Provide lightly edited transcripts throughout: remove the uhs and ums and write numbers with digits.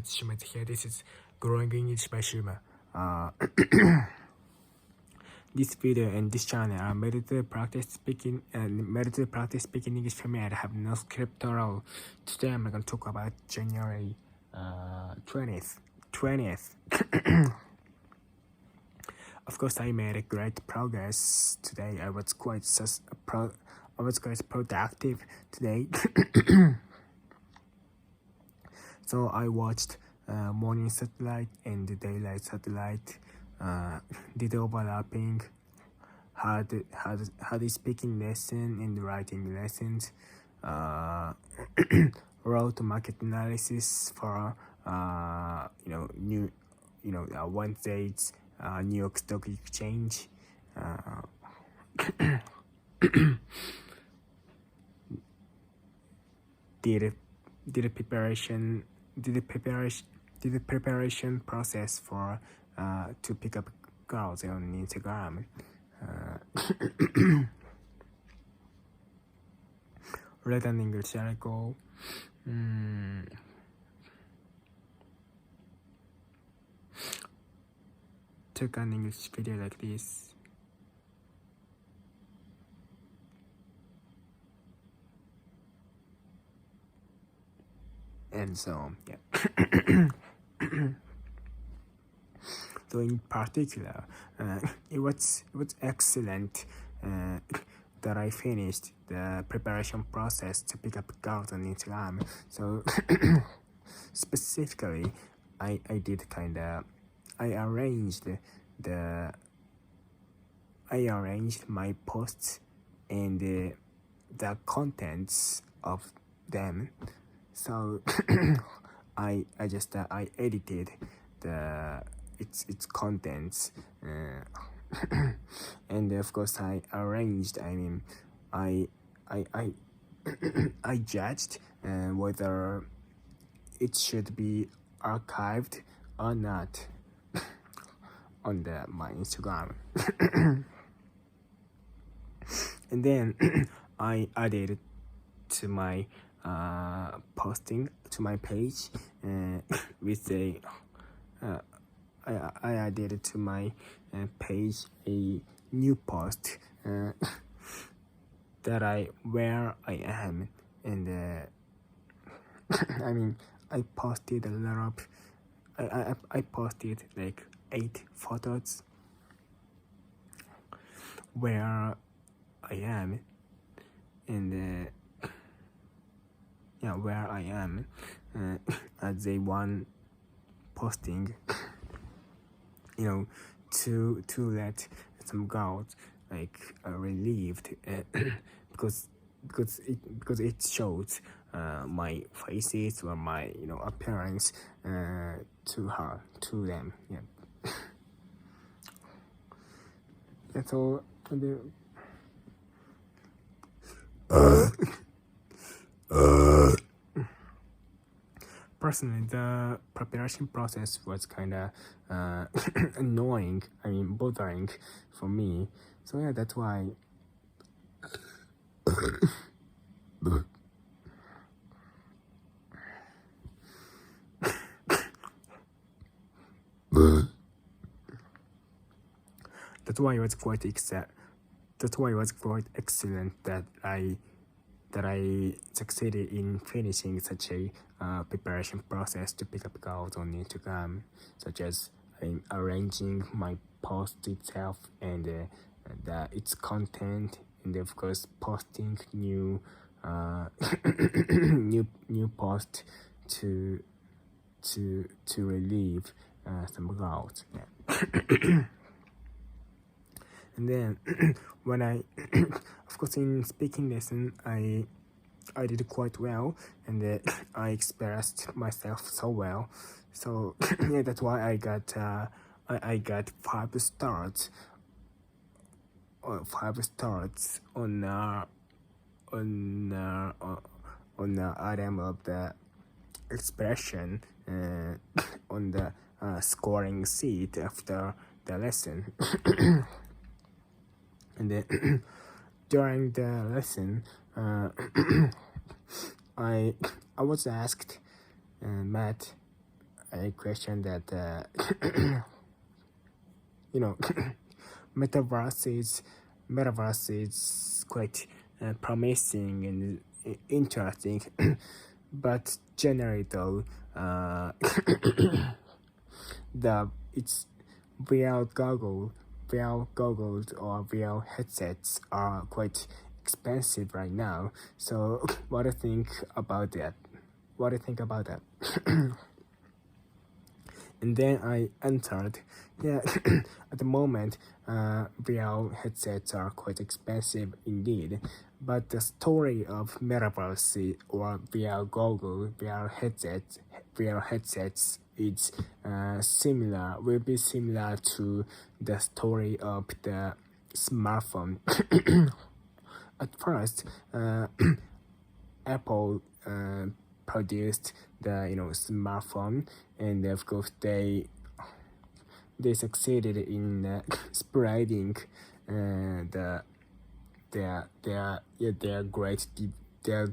Schmidt here. This is Growing English by Shuma. This video and this channel are made to practice speaking English for me. I have no script at all. Today I'm going to talk about January 20th. Of course, I made a great progress today. I was quite productive today. So I watched morning satellite and the daylight satellite, did overlapping, had the speaking lesson and the writing lessons, wrote market analysis for Wednesday's New York Stock Exchange. Did the preparation process for to pick up girls on Instagram. Read an English article. Took an English video like this. And so yeah. So in particular, it was excellent that I finished the preparation process to pick up girls on Instagram. So specifically, I arranged my posts and the contents of them. So I edited its contents, and of course I arranged. I judged whether it should be archived or not on my Instagram. And then I added to my posting to my page with I added to my page a new post that where I am, and I posted a lot of I posted like 8 photos where I am, and where I am as a one posting, to let some girls relieved because it shows my faces or my appearance to them. That's all. Personally, the preparation process was kind of annoying. Bothering for me. So yeah, that's why. That's why it was quite excellent that I succeeded in finishing such a preparation process to pick up girls on Instagram, such as arranging my post itself and its content, and of course posting new post to relieve some girls. And then when of course in speaking lesson I did quite well, and I expressed myself so well. So yeah, that's why I got 5 stars. 5 stars on the item of the expression on the scoring sheet after the lesson. And then during the lesson, I was asked, Matt, a question that you know metaverse is quite promising and interesting, but generally though, the it's VR goggles or VR headsets are quite expensive right now. So what do you think about that? What do you think about that? And then I answered, yeah, at the moment, VR headsets are quite expensive indeed. But the story of metaverse or VR headsets is will be similar to the story of the smartphone. At first, Apple produced the smartphone, and of course they succeeded in spreading their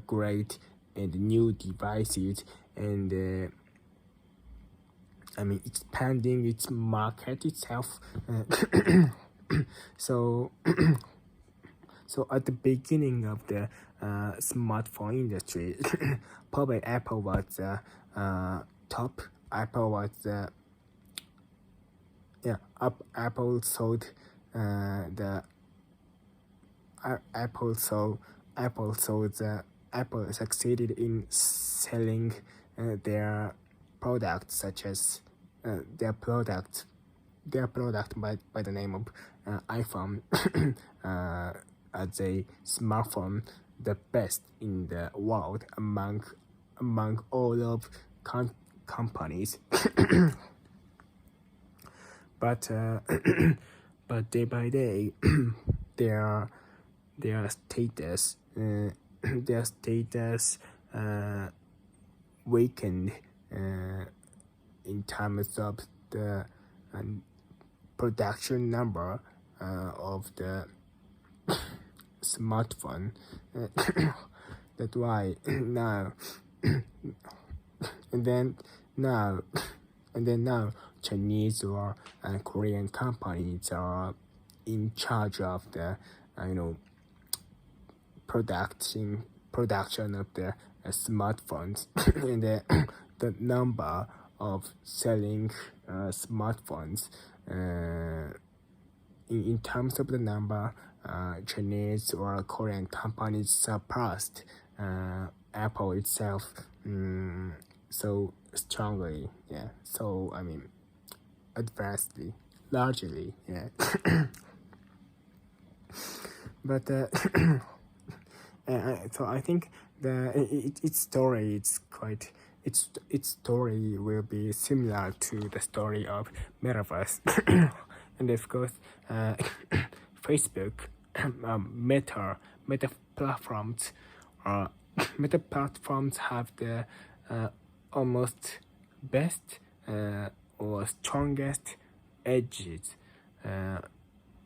great and new devices, and expanding its market itself. So so at the beginning of the smartphone industry, probably Apple was top. Apple sold the Apple sold Apple succeeded in selling their products, such as their product by the name of iPhone as a smartphone, the best in the world among all of companies. But but day by day, their status weakened in terms of the production number of the smartphone. That's why now and then now Chinese or Korean companies are in charge of the production of the smartphones. And the number of selling smartphones, in terms of the number, Chinese or Korean companies surpassed Apple itself so strongly. Yeah, so adversely, largely, yeah. But so I think its story is quite its story will be similar to the story of metaverse. And of course, Facebook, Meta platforms, Meta platforms have the almost best or strongest edges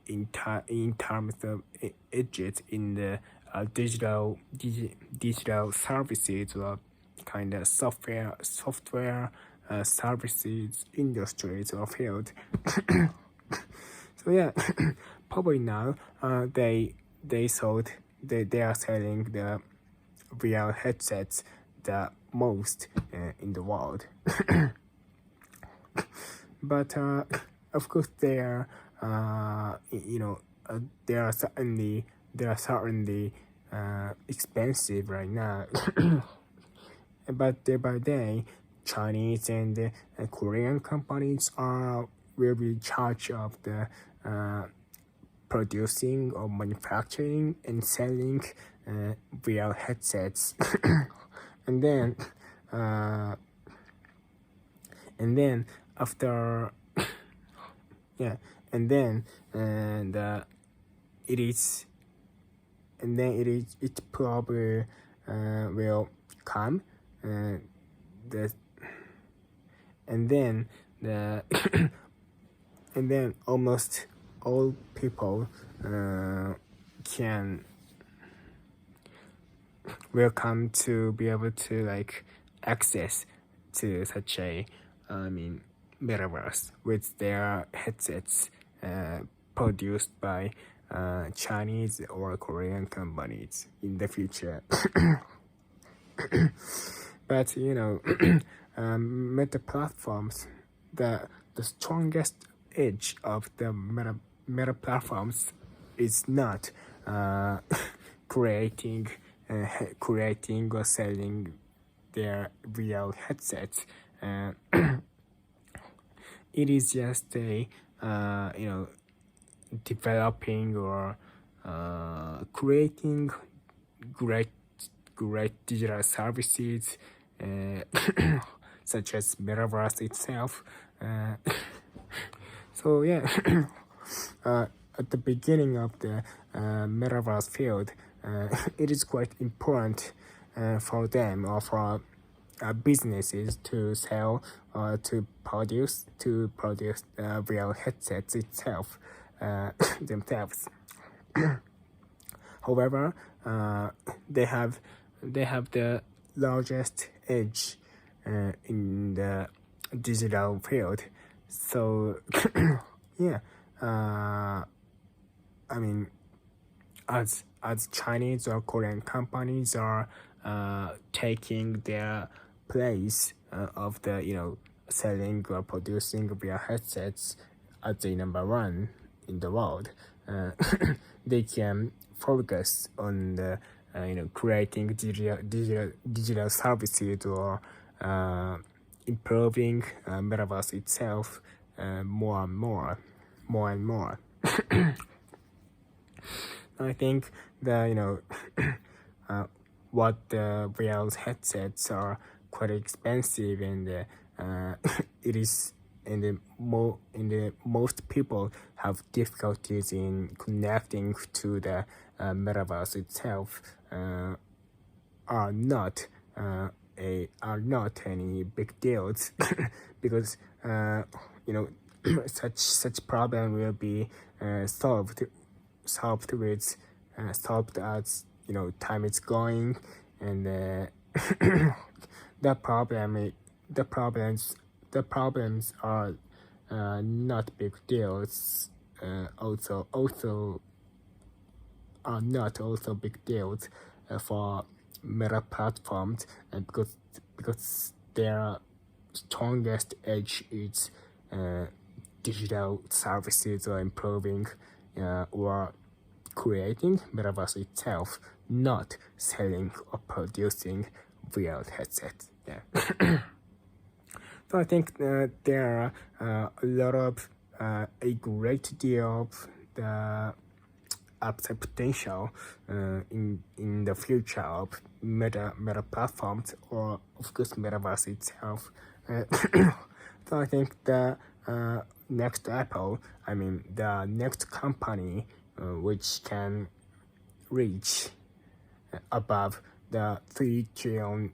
in terms of edges in the digital services or kind of software services industries or field. So yeah, probably now they are selling the VR headsets the most in the world. But of course they are certainly expensive right now. But day by day, Chinese and Korean companies will be in charge of the producing or manufacturing and selling VR headsets. and then after it probably will come and then almost all people will come to be able to access to such a metaverse with their headsets produced by Chinese or Korean companies in the future. But meta platforms, the strongest edge of the meta platforms is not creating creating or selling their real headsets. It is just a developing or creating great digital services such as metaverse itself. So yeah, at the beginning of the metaverse field, it is quite important for them or for businesses to sell or to produce real headsets itself themselves. However, they have the largest edge in the digital field. So yeah, as Chinese or Korean companies are taking their place of the selling or producing real headsets as the number one in the world, they can focus on the creating digital services or improving metaverse itself more and more. I think the what the real headsets are quite expensive, and it is and the most people have difficulties in connecting to the metaverse itself are not any big deals because such problem will be solved as time is going, and the problems are not big deals. Also are not also big deals for meta platforms, and because their strongest edge is digital services or improving or creating metaverse itself, not selling or producing real headsets. Yeah. So I think there are a lot of a great deal of the upside potential in the future of meta platforms, or of course metaverse itself. So I think the next the next company which can reach above the $3 trillion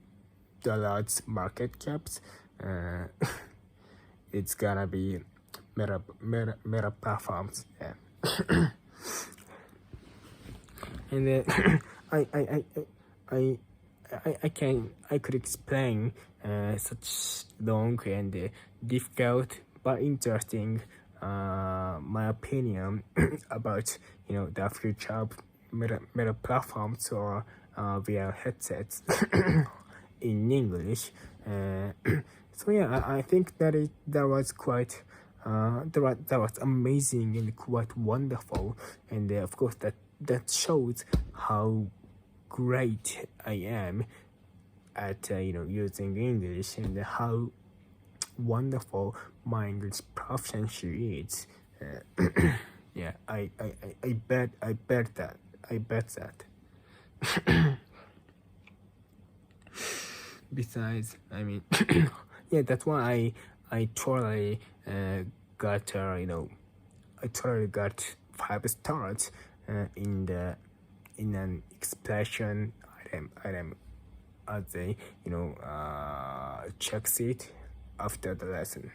market caps, it's gonna be meta platforms. Yeah. And I could explain such long and difficult but interesting my opinion about the future of meta platforms or VR headsets in English. So yeah, I think that was quite that was amazing and quite wonderful, and of course that shows how great I am at using English, and how wonderful my English proficiency is. Yeah, I bet that. Besides, yeah, that's why I totally got I totally got 5 stars in an expression item as a check sheet after the lesson.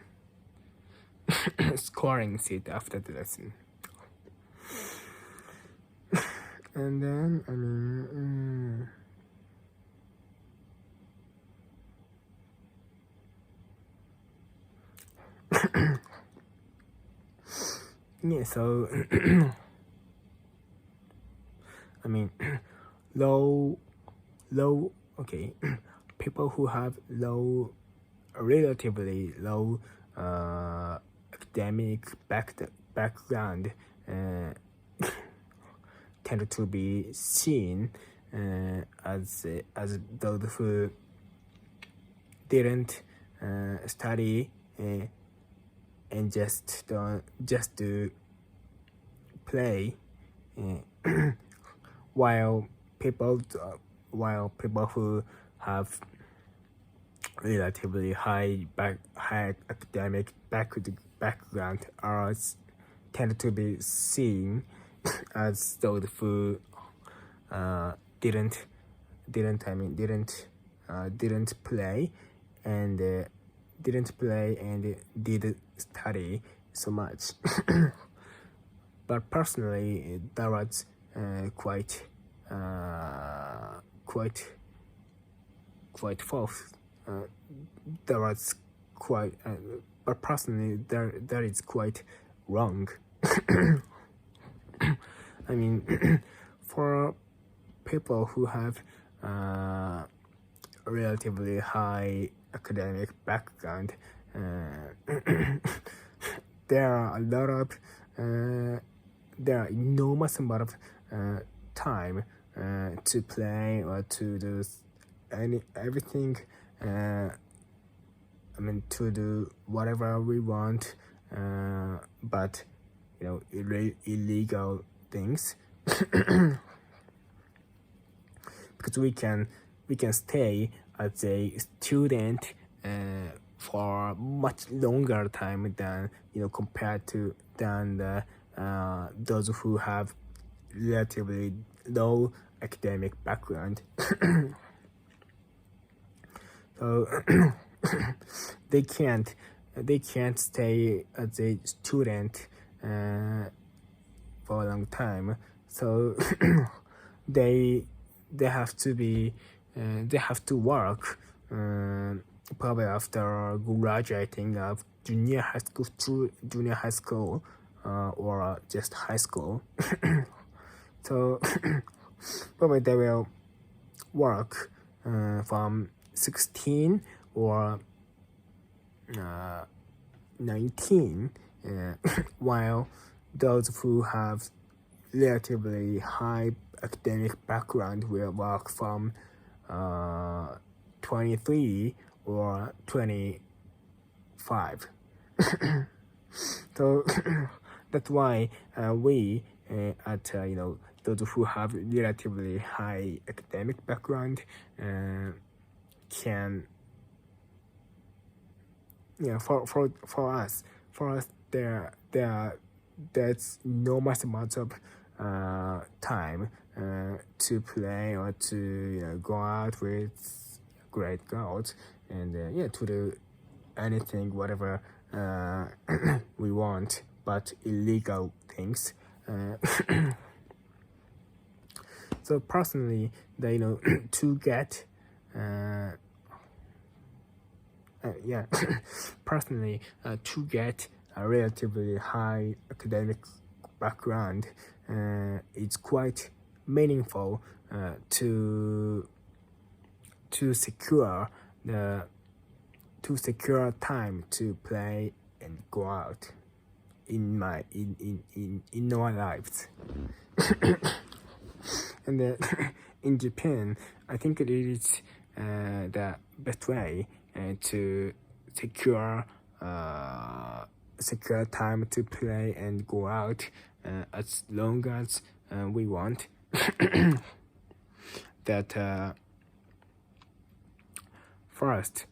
Scoring sheet after the lesson. And then yeah, so I mean, low, okay, people who have relatively low academic background uh, tend to be seen as those who didn't study and just to play, while people who have relatively high academic background are tend to be seen as those who didn't play and did study so much. But personally, that was quite false. That was quite, but personally, that is quite wrong. I mean, for people who have relatively high academic background, there are enormous amount of time to play or to do everything. To do whatever we want, but illegal things. Because we can stay as a student for much longer time than compared to those who have relatively low academic background. So they can't stay as a student for a long time. So they have to be they have to work probably after graduating of junior high school or just high school. So probably they will work from 16 or 19, while those who have relatively high academic background will work from 23 or 25. So that's why we at those who have relatively high academic background can for us there's enormous amounts of time to play or to go out with great girls and to do anything, whatever we want, but illegal things. So personally, to get personally, to get a relatively high academic background, it's quite meaningful to secure time to play and go out in our lives. And in Japan, I think it is the best way to secure time to play and go out as long as we want. That first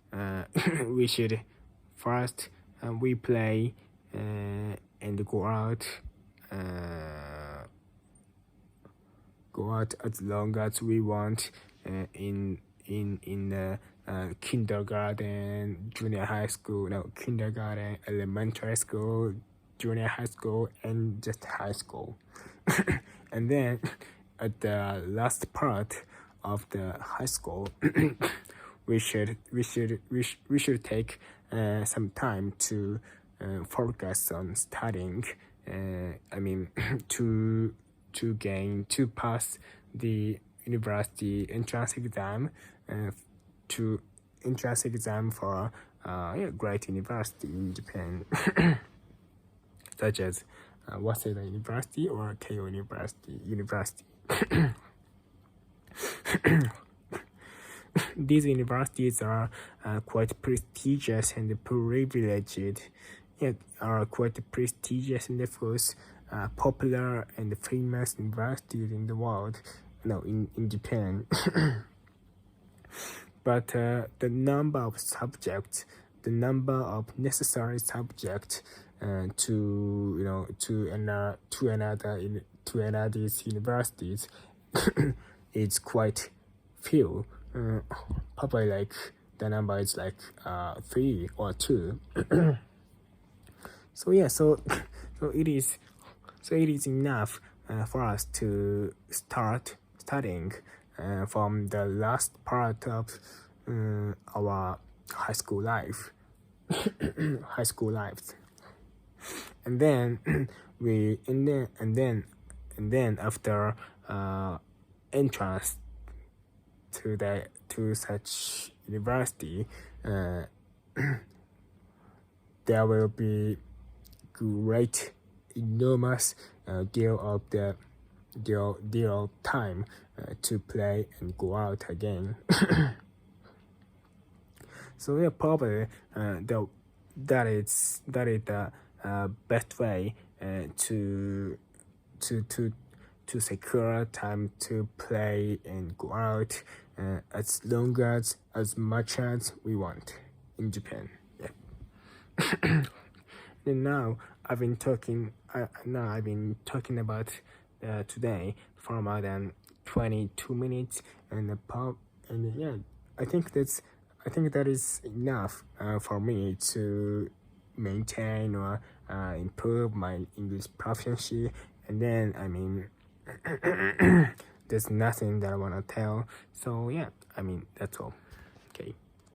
we play and go out as long as we want in kindergarten, elementary school, junior high school, and just high school. And then at the last part of the high school, we should take some time to focus on studying. I mean, to pass the university entrance exam, to entrance exam for great university in Japan, such as Waseda University or Keio University. These universities are quite prestigious and privileged, yet are quite prestigious and therefore popular and famous universities in the world, no, in Japan. But the number of subjects, the number of necessary subjects to another universities it's quite few. Probably like the number is like 3 or 2. So it is enough for us to start studying from the last part of our high school life. And then after entrance to such university, there will be great enormous deal of time to play and go out again. So yeah, probably that is the best way to secure time to play and go out as much as we want in Japan. Yeah. And now I've been talking about today for more than 22 minutes, and yeah, I think that is enough for me to maintain or improve my English proficiency. And then there's nothing that I want to tell. So yeah, that's all.